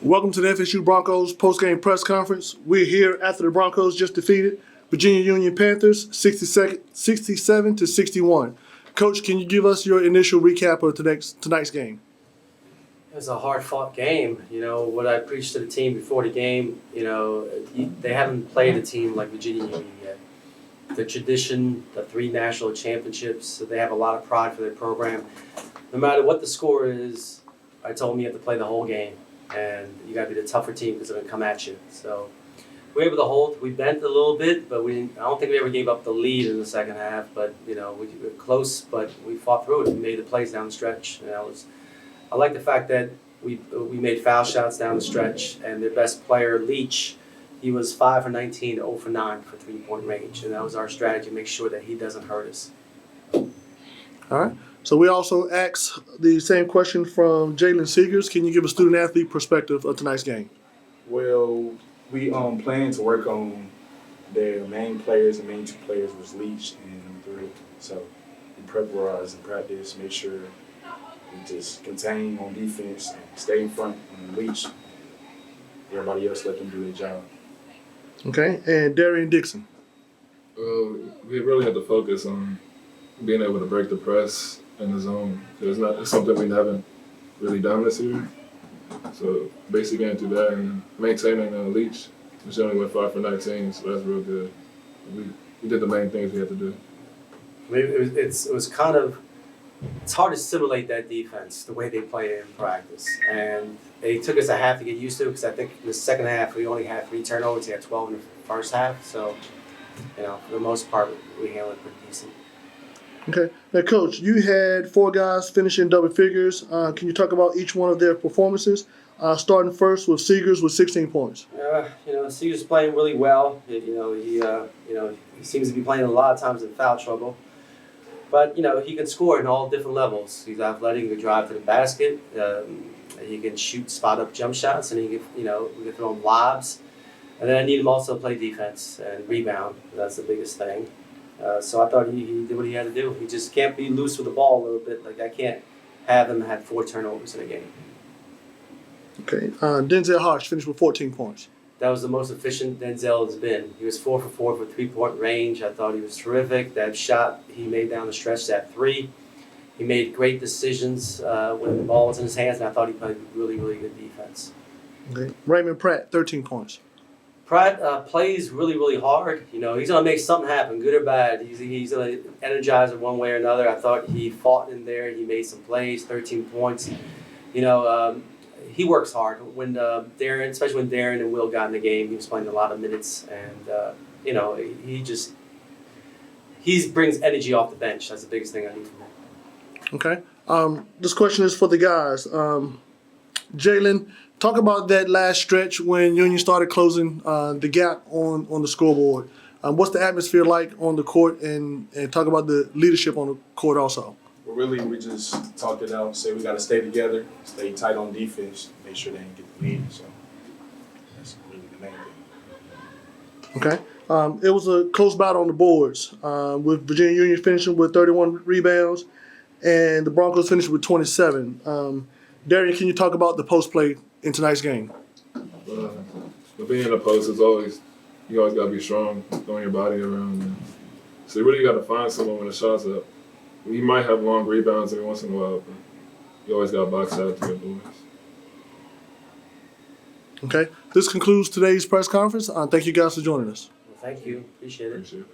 Welcome to the FSU Broncos postgame press conference. We're here after the Broncos just defeated Virginia Union Panthers 67 to 61. Coach, can you give us your initial recap of tonight's game? It was a hard-fought game. You know, what I preached to the team before the game, they haven't played a team like Virginia Union yet. The tradition, the 3 national championships, so they have a lot of pride for their program. No matter what the score is, I told them you have to play the whole game. And you got to be the tougher team because they're going to come at you. So we were able to hold. We bent a little bit, but I don't think we ever gave up the lead in the second half. But we were close, but we fought through it and made the plays down the stretch. And I like the fact that we made foul shots down the stretch, and their best player, Leach, he was 5 for 19, 0 for 9 for 3-point range, and that was our strategy: make sure that he doesn't hurt us. All right. So we also asked the same question from Jalen Seegers. Can you give a student-athlete perspective of tonight's game? Well, we plan to work on their main players. The main 2 players was Leach and number 3. So we preparize in practice, make sure we just contain on defense and stay in front on Leach. Everybody else let them do their job. Okay, and Darian Dixon. We really had to focus on being able to break the press in the zone. It's something we haven't really done this year. So basically getting through that and maintaining Leach, which only went 5 for 19, so that's real good. We did the main things we had to do. It's hard to simulate that defense the way they play it in practice, and it took us a half to get used to it because I think in the second half we only had 3 turnovers. We had 12 in the first half, so for the most part we handled it pretty decent. Okay. Now, Coach, you had 4 guys finishing double figures. Can you talk about each one of their performances? Starting first with Seegers with 16 points. Seegers playing really well. He seems to be playing a lot of times in foul trouble. But, he can score in all different levels. He's athletic, he can drive to the basket, he can shoot spot-up jump shots, and we can throw him lobs. And then I need him also to play defense and rebound. That's the biggest thing. So I thought he did what he had to do. He just can't be loose with the ball a little bit. Like, I can't have him have 4 turnovers in a game. Okay. Denzel Harsh finished with 14 points. That was the most efficient Denzel has been. He was 4 for 4 for 3-point range. I thought he was terrific. That shot he made down the stretch, that 3. He made great decisions when the ball was in his hands, and I thought he played really, really good defense. Okay. Raymond Pratt, 13 points. Pratt plays really, really hard. He's going to make something happen, good or bad. He's going to energize it one way or another. I thought he fought in there. He made some plays, 13 points. He works hard. When Darren, especially when Darren and Will got in the game, he was playing a lot of minutes, and he brings energy off the bench. That's the biggest thing I need from him. Okay. This question is for the guys. Jalen, talk about that last stretch when Union started closing the gap on the scoreboard. What's the atmosphere like on the court, and talk about the leadership on the court also. Well, really, we just talked it out, say we got to stay together, stay tight on defense, make sure they didn't get the lead. So that's really the main thing. Okay. It was a close battle on the boards, with Virginia Union finishing with 31 rebounds, and the Broncos finished with 27. Darian, can you talk about the post play in tonight's game? But being in the post you always got to be strong, throwing your body around. And so you really got to find someone when the shot's up. You might have long rebounds every once in a while, but you always got to box out to get boys. Okay. This concludes today's press conference. Thank you guys for joining us. Well, thank you. Appreciate it.